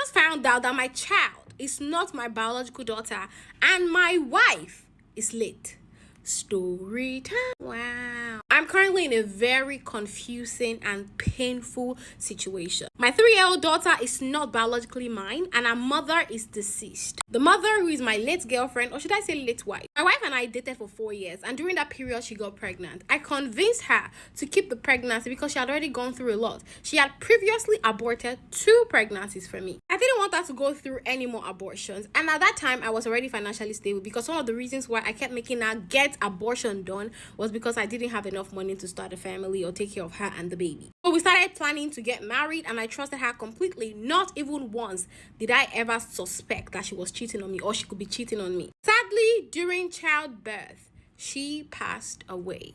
just found out that my child is not my biological daughter and my wife is late. Story time. Wow. I'm currently in a very confusing and painful situation. My 3-year-old daughter is not biologically mine and her mother is deceased. The mother, who is my late girlfriend, or should I say late wife. My wife and I dated for 4 years, and during that period she got pregnant. I convinced her to keep the pregnancy because she had already gone through a lot. She had previously aborted 2 pregnancies for me. I didn't want her to go through any more abortions, and at that time I was already financially stable, because one of the reasons why I kept making her get abortion done was because I didn't have enough money to start a family or take care of her and the baby. So we started planning to get married, and I trusted her completely. Not even once did I ever suspect that she was cheating on me or she could be cheating on me. Sadly, during childbirth, she passed away,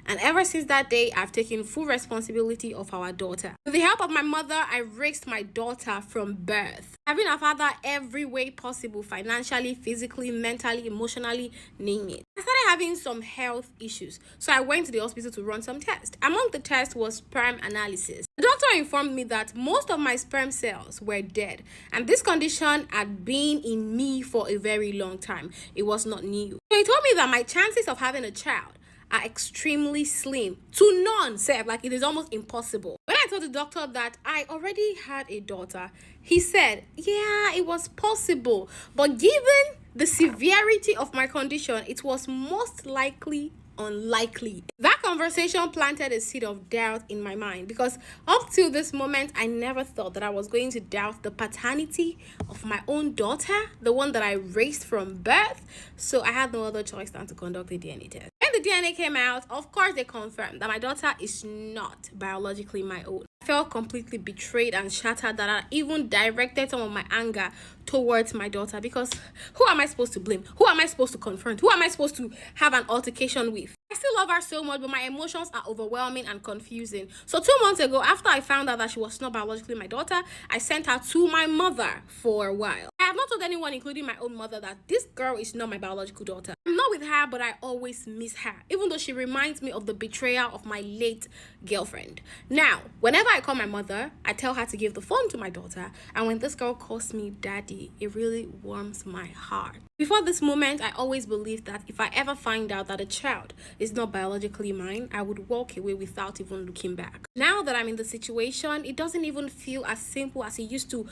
and ever since that day I've taken full responsibility of our daughter. With the help of my mother, I raised my daughter from birth, having a father every way possible, financially, physically, mentally, emotionally, name it. I started having some health issues, so I went to the hospital to run some tests. Among the tests was sperm analysis. The doctor informed me that most of my sperm cells were dead, and this condition had been in me for a very long time. It was not new. So he told me that my chances of having a child are extremely slim to none, said like it is almost impossible. When I told the doctor that I already had a daughter, he said, yeah, it was possible, but given the severity of my condition, it was most likely unlikely. That conversation planted a seed of doubt in my mind, because up till this moment I never thought that I was going to doubt the paternity of my own daughter, the one that I raised from birth. So I had no other choice than to conduct a DNA test. When the DNA came out, of course they confirmed that my daughter is not biologically my own. I felt completely betrayed and shattered that I even directed some of my anger towards my daughter, because who am I supposed to blame? Who am I supposed to confront? Who am I supposed to have an altercation with? I still love her so much, but my emotions are overwhelming and confusing. So 2 months ago, after I found out that she was not biologically my daughter, I sent her to my mother for a while. I have not told anyone, including my own mother, that this girl is not my biological daughter. I'm not with her, but I always miss her, even though she reminds me of the betrayal of my late girlfriend. Now, whenever I call my mother, I tell her to give the phone to my daughter, and when this girl calls me daddy, it really warms my heart. Before this moment, I always believed that if I ever find out that a child is not biologically mine, I would walk away without even looking back. Now that I'm in the situation, it doesn't even feel as simple as it used to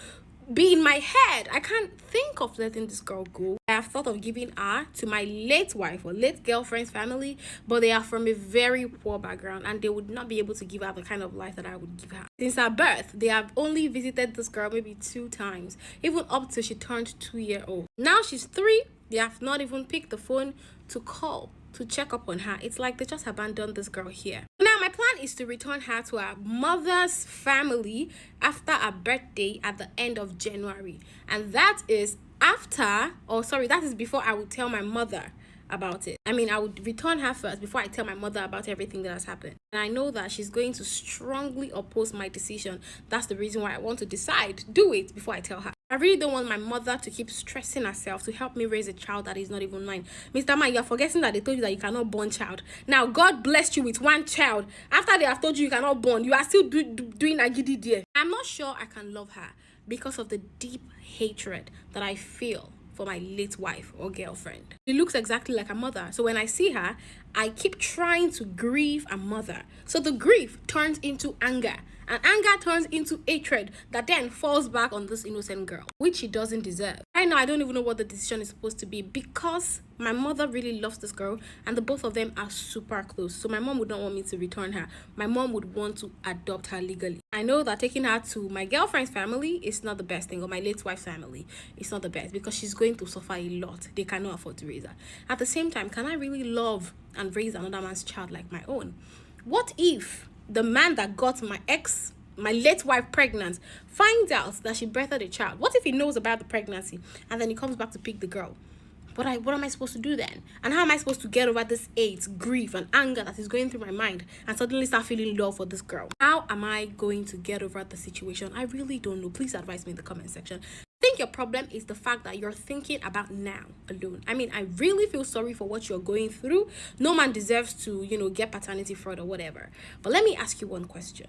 be in my head. I can't think of letting this girl go. I have thought of giving her to my late wife or late girlfriend's family, but they are from a very poor background and they would not be able to give her the kind of life that I would give her. Since her birth, they have only visited this girl maybe 2 times, even up till she turned 2-year-old. Now she's 3. They have not even picked the phone to call to check up on her. It's like they just abandoned this girl here. Now my plan is to return her to her mother's family after her birthday at the end of January, and that is before I would tell my mother about it. I mean, I would return her first before I tell my mother about everything that has happened. And I know that she's going to strongly oppose my decision. That's the reason why I want to do it before I tell her. I really don't want my mother to keep stressing herself to help me raise a child that is not even mine. Mr. Man, you're forgetting that they told you that you cannot born child. Now, God blessed you with 1 child. After they have told you cannot born, you are still doing a giddy dear. I'm not sure I can love her because of the deep hatred that I feel for my late wife or girlfriend. She looks exactly like her mother. So when I see her, I keep trying to grieve a mother. So the grief turns into anger, and anger turns into hatred that then falls back on this innocent girl, which she doesn't deserve. Right now, I don't even know what the decision is supposed to be, because my mother really loves this girl and the both of them are super close. So my mom would not want me to return her. My mom would want to adopt her legally. I know that taking her to my girlfriend's family is not the best thing, or my late wife's family is not the best, because she's going to suffer a lot. They cannot afford to raise her. At the same time, can I really love and raise another man's child like my own? What if the man that got my late wife pregnant finds out that she birthed a child? What if he knows about the pregnancy and then he comes back to pick the girl? What am I supposed to do then? And how am I supposed to get over this hate, grief, and anger that is going through my mind and suddenly start feeling love for this girl? How am I going to get over the situation? I really don't know. Please advise me in the comment section. I think your problem is the fact that you're thinking about now alone. I mean, I really feel sorry for what you're going through. No man deserves to, get paternity fraud or whatever. But let me ask you one question.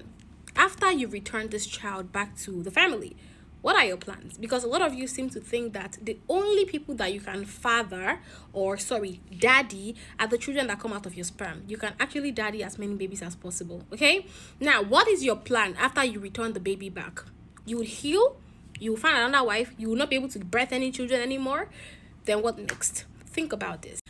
After you return this child back to the family, What are your plans? Because a lot of you seem to think that the only people that you can father, or sorry, daddy, are the children that come out of your sperm. You can actually daddy as many babies as possible. Okay, now what is your plan after you return the baby back? You will heal, you will find another wife, you will not be able to birth any children anymore. Then what next? Think about this.